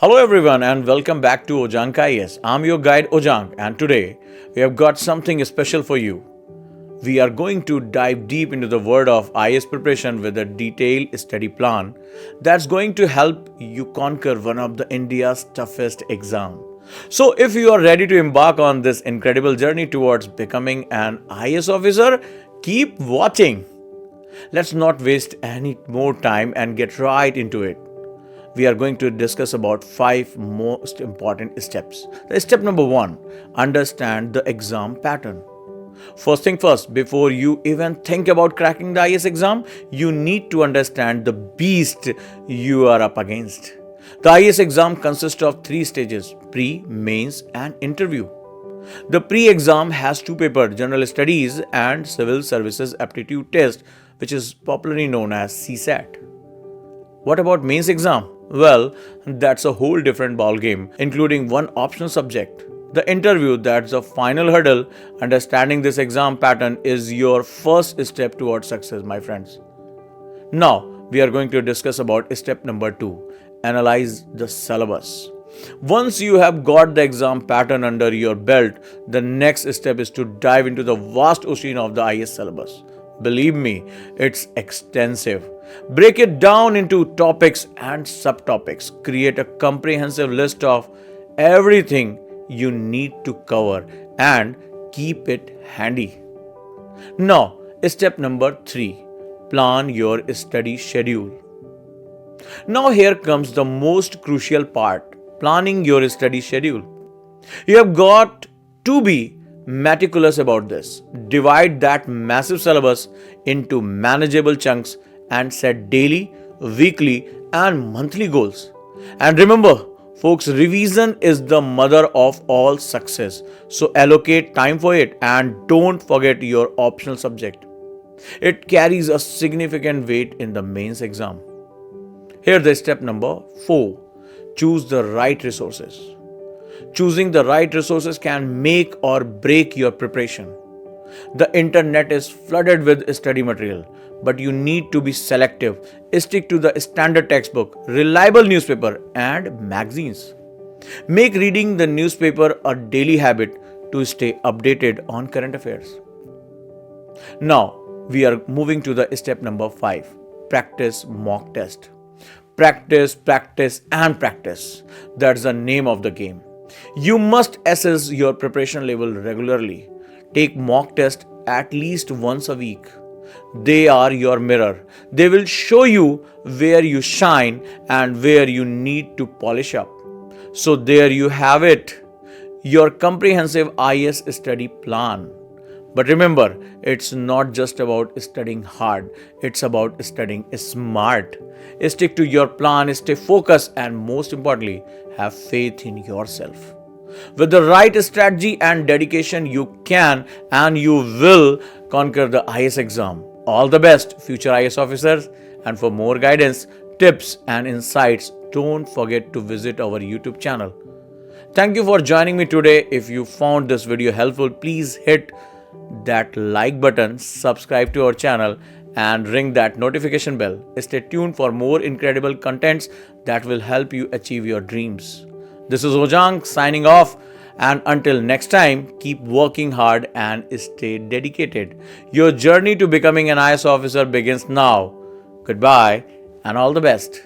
Hello everyone and welcome back to Ojaank IAS. I'm your guide Ojaank and today we have got something special for you. We are going to dive deep into the world of IAS preparation with a detailed study plan that's going to help you conquer one of the India's toughest exam. So if you are ready to embark on this incredible journey towards becoming an IAS officer, keep watching. Let's not waste any more time and get right into it. We are going to discuss about 5 most important steps. Step number 1, understand the exam pattern. First thing first, before you even think about cracking the IAS exam, you need to understand the beast you are up against. The IAS exam consists of 3 stages: pre, mains and interview. The pre-exam has 2 papers, general studies and civil services aptitude test, which is popularly known as CSAT. What about mains exam? Well, that's a whole different ballgame, including one optional subject. The interview, that's the final hurdle. Understanding this exam pattern is your first step towards success, my friends. Now, we are going to discuss about step number 2, analyze the syllabus. Once you have got the exam pattern under your belt, the next step is to dive into the vast ocean of the IAS syllabus. Believe me, it's extensive. Break it down into topics and subtopics. Create a comprehensive list of everything you need to cover and keep it handy. Now, step number 3, plan your study schedule. Now here comes the most crucial part, planning your study schedule. You have got to be meticulous about this. Divide that massive syllabus into manageable chunks and set daily, weekly and monthly goals. And remember, folks, revision is the mother of all success. So allocate time for it and don't forget your optional subject. It carries a significant weight in the mains exam. Here's the step number 4. Choose the right resources. Choosing the right resources can make or break your preparation. The internet is flooded with study material, but you need to be selective. Stick to the standard textbook, reliable newspaper, and magazines. Make reading the newspaper a daily habit to stay updated on current affairs. Now, we are moving to the step number 5, practice mock test. Practice, practice, and practice. That's the name of the game. You must assess your preparation level regularly. Take mock tests at least once a week. They are your mirror. They will show you where you shine and where you need to polish up. So there you have it, your comprehensive IAS study plan. But remember, it's not just about studying hard, it's about studying smart. Stick to your plan, stay focused, and most importantly, have faith in yourself. With the right strategy and dedication, you can and you will conquer the IAS exam. All the best, future IAS officers. And for more guidance, tips, and insights, don't forget to visit our YouTube channel. Thank you for joining me today. If you found this video helpful, please hit that like button, subscribe to our channel, and ring that notification bell. Stay tuned for more incredible contents that will help you achieve your dreams. This is Ojaank signing off, and until next time, keep working hard and stay dedicated. Your journey to becoming an IAS officer begins now. Goodbye and all the best.